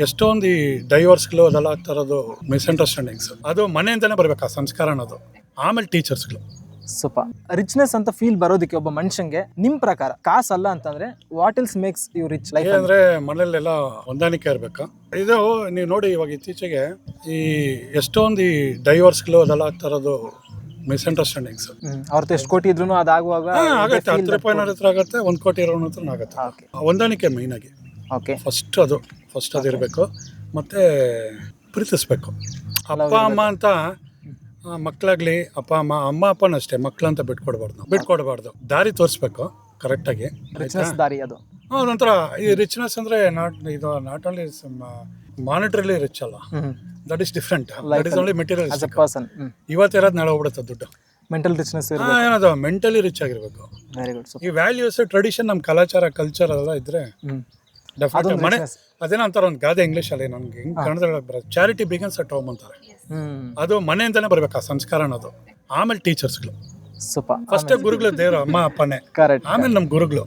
ಎಷ್ಟೊಂದು ಈ ಡೈವರ್ಸ್ಗಳು ಅದೆಲ್ಲ ಆಗ್ತಾ ಇರೋದು ಮಿಸ್ಅಂಡರ್ಸ್ಟ್ಯಾಂಡಿಂಗ್ಸ್. ಅದು ಮನೆಯಿಂದನೇ ಬರ್ಬೇಕು ಆ ಸಂಸ್ಕಾರ ಅನ್ನೋದು. ಆಮೇಲೆ ಟೀಚರ್ಸ್ಗಳು. ಸೂಪರ್. ರಿಚ್ನೆಸ್ ಅಂತ ಫೀಲ್ ಬರೋದಕ್ಕೆ ಒಬ್ಬ ಮನುಷ್ಯಂಗೆ ನಿಮ್ ಪ್ರಕಾರ ಕಾಸಲ್ಲ ಅಂತಂದ್ರೆ what else makes you rich life? ಏನಂದ್ರೆ ಮನೇಲೆಲ್ಲ ಹೊಂದಾಣಿಕೆ ಇರಬೇಕು. ಇದು ನೀವು ನೋಡಿ ಇವಾಗ ಇತ್ತೀಚೆಗೆ ಈ ಎಷ್ಟೊಂದು ಈ ಡೈವರ್ಸ್ಗಳು ಅದೆಲ್ಲ ಆಗ್ತಾ ಇರೋದು ಮಿಸ್ಅಂಡರ್ಸ್ಟ್ಯಾಂಡಿಂಗ್ಸ್. ಅವ್ರದ್ದು ಎಷ್ಟು ಕೋಟಿ ಇದ್ರು ಅದಾಗುವಾಗ ಆಗತ್ತೆ. 10 ರೂಪಾಯಿನ ಹತ್ರ ಆಗತ್ತೆ, 1 ಕೋಟಿ ಇರೋನ ಹತ್ರ ಆಗತ್ತೆ. ಹೊಂದಾಣಿಕೆ ಮೇಯ್ನ್ ಆಗಿ ಓಕೆ ಫಸ್ಟ್ ಅದು ಇರಬೇಕು. ಮತ್ತೆ ಪ್ರೀತಿಸ್ಬೇಕು. ಅಪ್ಪ ಅಮ್ಮ ಅಂತ ಮಕ್ಕಳಾಗ್ಲಿ ಅಮ್ಮ ಅಪ್ಪನ ಅಷ್ಟೇ ಮಕ್ಕಳಂತ ಬಿಟ್ಕೊಡ್ಬಾರ್ದು. ದಾರಿ ತೋರಿಸ್ಬೇಕು ಕರೆಕ್ಟಾಗಿ. ರಿಚ್ನೆಸ್ ದಾರಿ ಅದು. ಅದೊಂಥರ ಈ ರಿಚ್ನೆಸ್ ಅಂದ್ರೆ ನಾಟ್ ಓನ್ಲಿ ಮಾನಿಟರಿಲಿ ರಿಚ್ ಅಲ್ಲ, that is different. That is only material person. ಇವತ್ತಿರೋದು ನಾಳೆ ಹೋಗ್ಬಿಡುತ್ತೆ ದುಡ್ಡು. ಮೆಂಟಲ್ ರಿಚ್ನೆಸ್ ಏನದು ಮೆಂಟಲಿ ರಿಚ್ ಆಗಿರ್ಬೇಕು. Very good. ಈ ವ್ಯಾಲ್ಯೂಸ್ ಟ್ರೆಡಿಷನ್ ನಮ್ಮ ಕಲ್ಚರ್ ಅದೆಲ್ಲ ಇದ್ರೆ ಡೆಫಿನೆಟ್ ಮನೆ ಅದೇನೋ ಅಂತಾರೆ ಒಂದು ಗಾದೆ ಇಂಗ್ಲೀಷಲ್ಲಿ, ನನ್ಗೆ ಹಿಂಗೆ ಕನ್ನಡದಲ್ಲಿ ಬರೋದು ಚಾರಿಟಿ ಬಿಗನ್ಸ್ ಅಟ್ ಹೋಮ್ ಅಂತಾರೆ. ಅದು ಮನೆಯಿಂದನೇ ಬರ್ಬೇಕು ಆ ಸಂಸ್ಕಾರ ಅನ್ನೋದು. ಆಮೇಲೆ ಟೀಚರ್ಸ್ಗಳು. ಸೂಪರ್. ಫಸ್ಟ್ ಗುರುಗಳು ದೇವರು ಅಮ್ಮ ಅಪ್ಪನೇ, ಕರೆಕ್ಟ್. ಆಮೇಲೆ ನಮ್ಮ ಗುರುಗಳು.